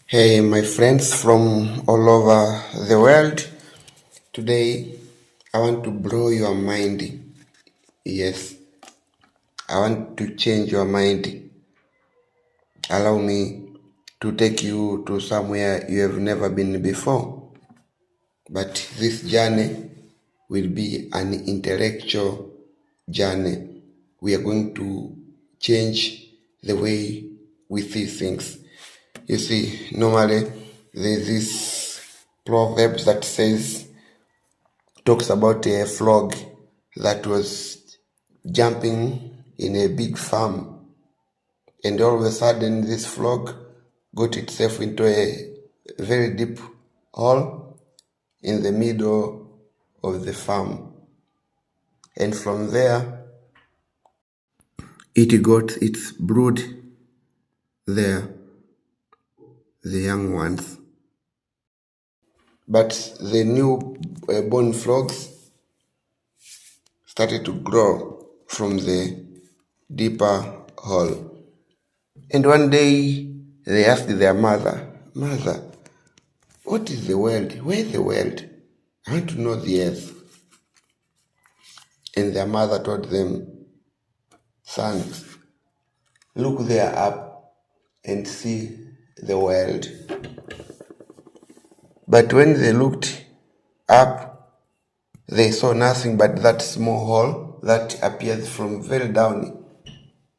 Hey, my friends from all over the world. Today, I want to blow your mind. Yes, I want to change your mind. Allow me to take you to somewhere you have never been before. But this journey will be an intellectual journey. We are going to change the way we see things. You see, normally there's this proverb that talks about a frog that was jumping in a big farm, and all of a sudden this frog got itself into a very deep hole in the middle of the farm, and from there it got its brood there, the young ones. But the new born frogs started to grow from the deeper hole. And one day they asked their mother, Mother, what is the world? Where is the world? I want to know the earth. And their mother told them, Son, look there up and see the world. But when they looked up, they saw nothing but that small hole that appears from very down,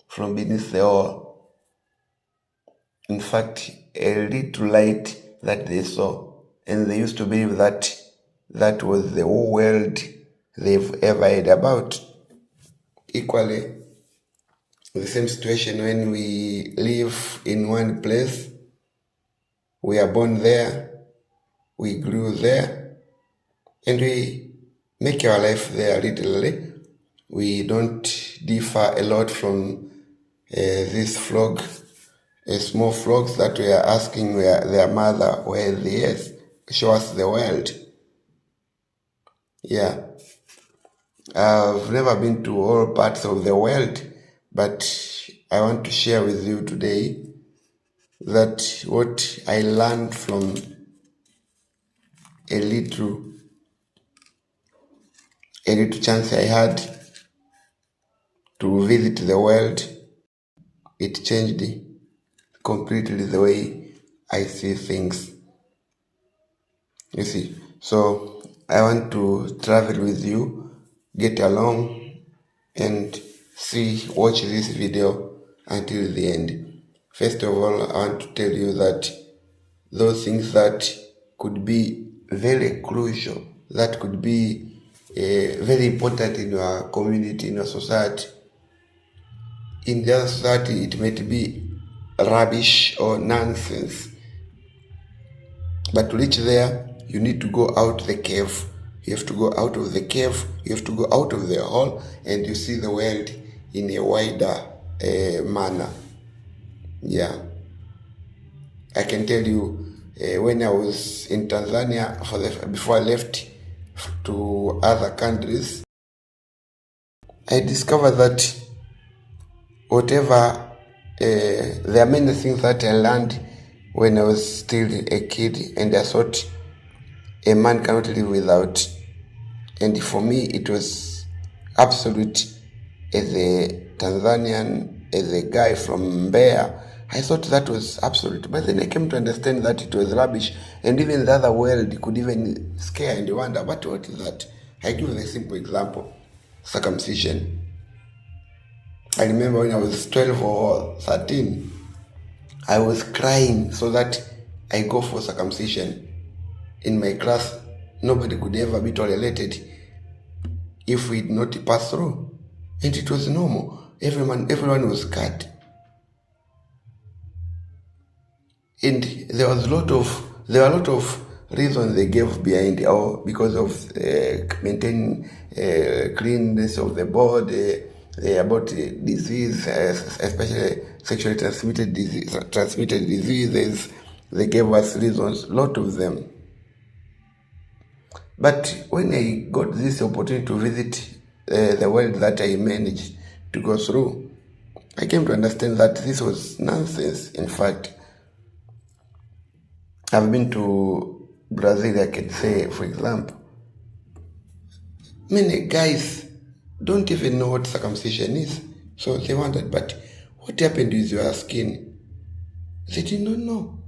from beneath the hole. In fact, a little light that they saw, and they used to believe that that was the whole world they've ever heard about. Equally, the same situation when we live in one place, we are born there, we grew there, and we make our life there literally. We don't differ a lot from this frog, small frogs that were asking their mother where the earth, show us the world. Yeah, I've never been to all parts of the world, but I want to share with you today that what I learned from a little chance I had to visit the world, it changed completely the way I see things. You see, so I want to travel with you, get along, and watch this video until the end. First of all, I want to tell you that those things that could be very crucial, that could be very important in your community, in your society, in the other society it might be rubbish or nonsense. But to reach there, you need to go out the cave. You have to go out of the cave, you have to go out of the hole, and you see the world in a wider manner. Yeah. I can tell you, when I was in Tanzania, before I left to other countries, I discovered that there are many things that I learned when I was still a kid, and I thought a man cannot live without. And for me, it was absolute. As a Tanzanian, as a guy from Mbeya, I thought that was absolute. But then I came to understand that it was rubbish, and even the other world could even scare and wonder, but what is that? I give a simple example: circumcision. I remember when I was 12 or 13, I was crying so that I go for circumcision. In my class, nobody could ever be tolerated if we did not pass through. And it was normal. Everyone was cut. And there were a lot of reasons they gave behind, or because of maintaining cleanness of the body, about disease, especially sexually transmitted diseases. They gave us reasons, a lot of them. But when I got this opportunity to visit the world that I managed to go through, I came to understand that this was nonsense, in fact. I've been to Brazil, I can say, for example. Many guys don't even know what circumcision is. So they wondered, but what happened with your skin? They did not know.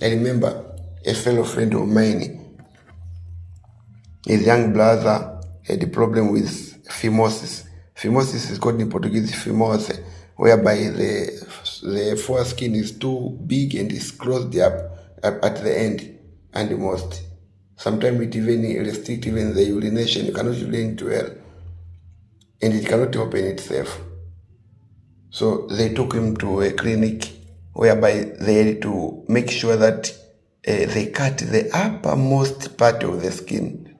I remember a fellow friend of mine, his young brother had a problem with phimosis. Phimosis is called in Portuguese phimose, whereby the foreskin is too big and is closed up at the end and most. Sometimes it even restricts even the urination. You cannot urinate well, and it cannot open itself. So they took him to a clinic whereby they had to make sure that they cut the uppermost part of the skin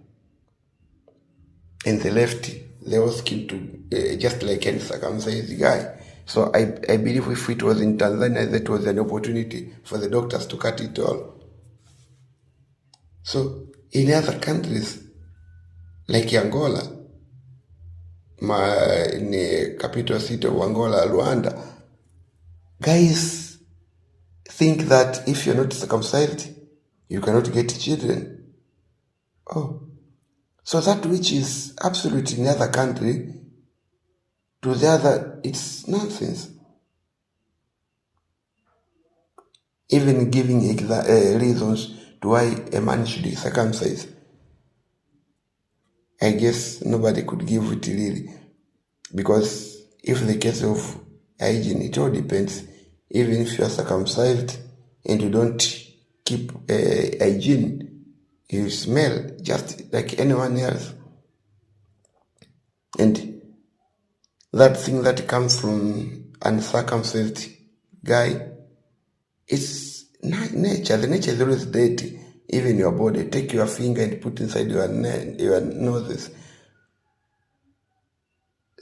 and they left the whole skin to just like any circumcised guy. So I believe if it was in Tanzania, that was an opportunity for the doctors to cut it all. So in other countries like Angola, in the capital city of Angola, Luanda, guys think that if you're not circumcised, you cannot get children. Oh, so that which is absolute in the other country, to the other, it's nonsense. Even giving reasons to why a man should be circumcised, I guess nobody could give it really. Because if the case of hygiene, it all depends. Even if you are circumcised and you don't keep hygiene, you smell just like anyone else. And that thing that comes from uncircumcised guy, it's not nature. The nature is always dirty. Even your body, take your finger and put inside your noses.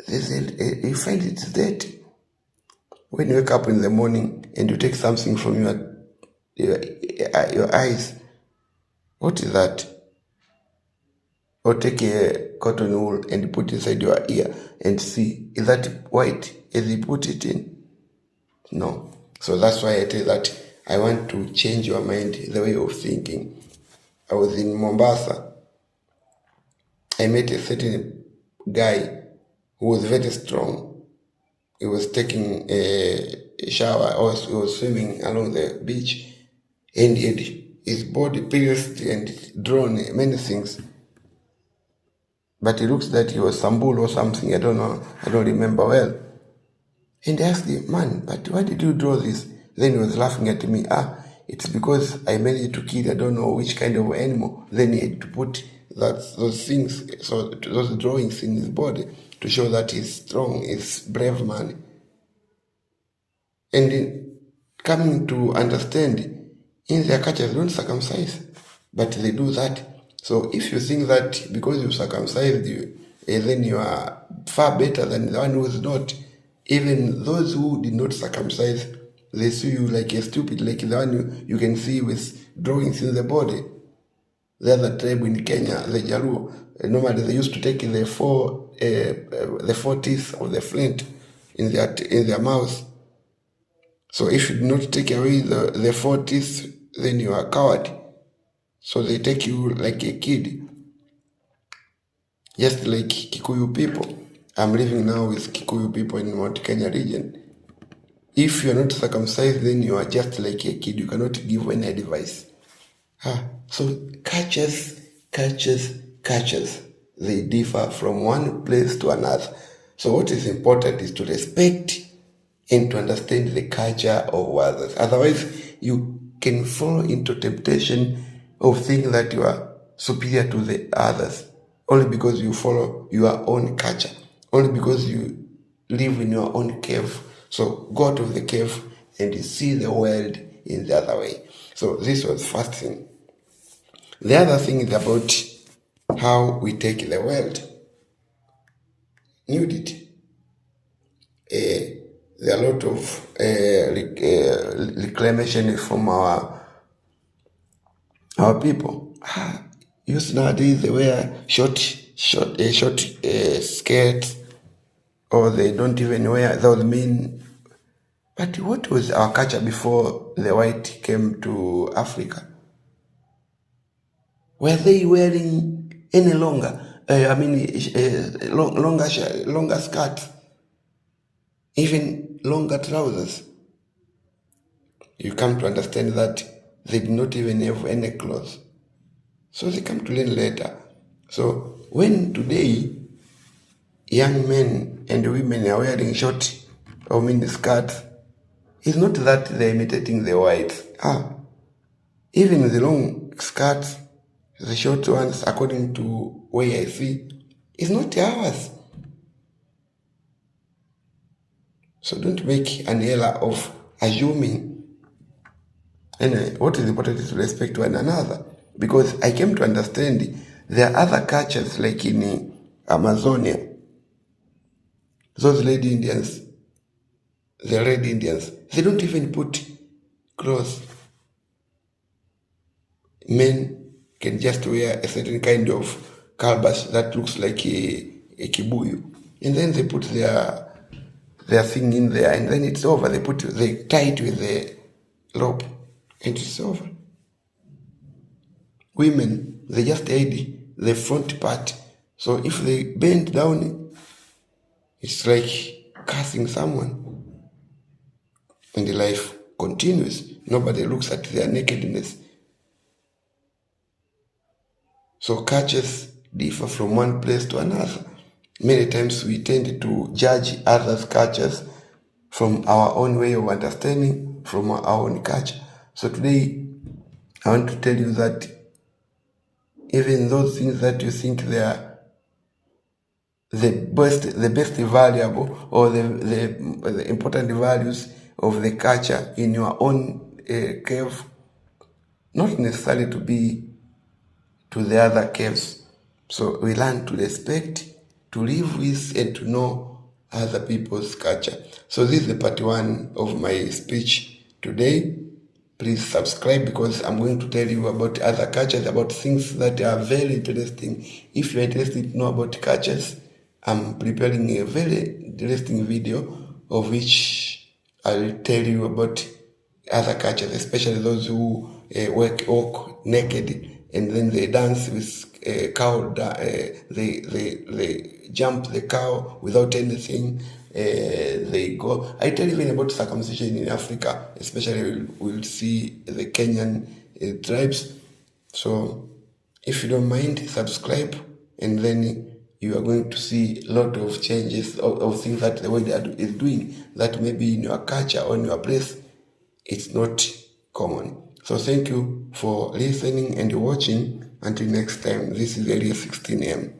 You find it's dirty. When you wake up in the morning and you take something from your eyes, what is that? Or take a cotton wool and put inside your ear and see, is that white as you put it in? No. So that's why I tell you that I want to change your mind, the way of thinking. I was in Mombasa. I met a certain guy who was very strong. He was taking a shower, or he was swimming along the beach, and he had his body pierced and drawn many things. But it looks that he was Sambul or something, I don't know, I don't remember well. And I asked him, man, but why did you draw this? Then he was laughing at me. It's because I managed to kill, I don't know which kind of animal. Then he had to put those things, so those drawings in his body to show that he's strong, he's brave man. And coming to understand, in their culture they don't circumcise, but they do that. So if you think that because you circumcised you, then you are far better than the one who is not, even those who did not circumcise, they see you like a stupid, like the one you can see with drawings in the body. The other tribe in Kenya, the Jaluo, normally they used to take the four teeth of the flint in their mouth. So if you do not take away the four teeth, then you are a coward. So they take you like a kid. Just like Kikuyu people. I'm living now with Kikuyu people in Mount Kenya region. If you're not circumcised, then you are just like a kid. You cannot give any advice. So cultures, they differ from one place to another. So what is important is to respect and to understand the culture of others. Otherwise, you can fall into temptation of thinking that you are superior to the others only because you follow your own culture, only because you live in your own cave. So go out of the cave and you see the world in the other way. So this was the first thing. The other thing is about how we take the world. Nudity. There are a lot of reclamation from our people. Youth nowadays they wear short skirts, or they don't even wear those mean But what was our culture before the white came to Africa? Were they wearing any longer? Longer skirts, even longer trousers. You come to understand that they did not even have any clothes. So they come to learn later. So when today young men and women are wearing short or mini skirts, it's not that they're imitating the whites. Even the long skirts, the short ones, according to way I see, is not ours. So don't make an error of assuming. And what is important is to respect one another. Because I came to understand there are other cultures like in Amazonia. Those Red Indians, they don't even put clothes. Men can just wear a certain kind of calabash that looks like a kibuyu. And then they put their thing in there, and then it's over. They tie it with the rope, and it's over. Women, they just hide the front part. So if they bend down, it's like cursing someone. And the life continues. Nobody looks at their nakedness. So cultures differ from one place to another. Many times we tend to judge others' cultures from our own way of understanding, from our own culture. So today, I want to tell you that even those things that you think they are the best valuable or the important values of the culture in your own cave, not necessarily to be to the other caves. So we learn to respect, to live with, and to know other people's culture. So this is the part 1 of my speech today. Please subscribe, because I'm going to tell you about other cultures, about things that are very interesting. If you're interested to know about cultures, I'm preparing a very interesting video of which I will tell you about other cultures, especially those who walk naked and then they dance with a cow. They jump the cow without anything. They go. I tell even about circumcision in Africa, especially we'll see the Kenyan tribes. So if you don't mind, subscribe, and then you are going to see a lot of changes of things that the world is doing that maybe in your culture or in your place it's not common. So thank you for listening and watching. Until next time, this is Area 16M.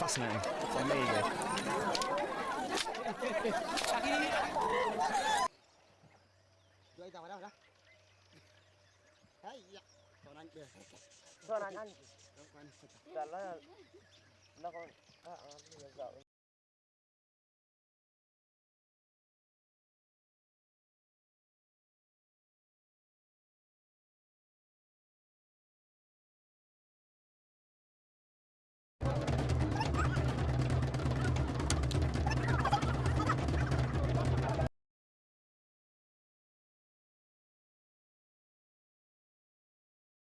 fascinating. So there you go. Chơi tao vào đâu đó. Hey, dạ. Còn anh được. Còn anh Đâu, còn anh. là nó còn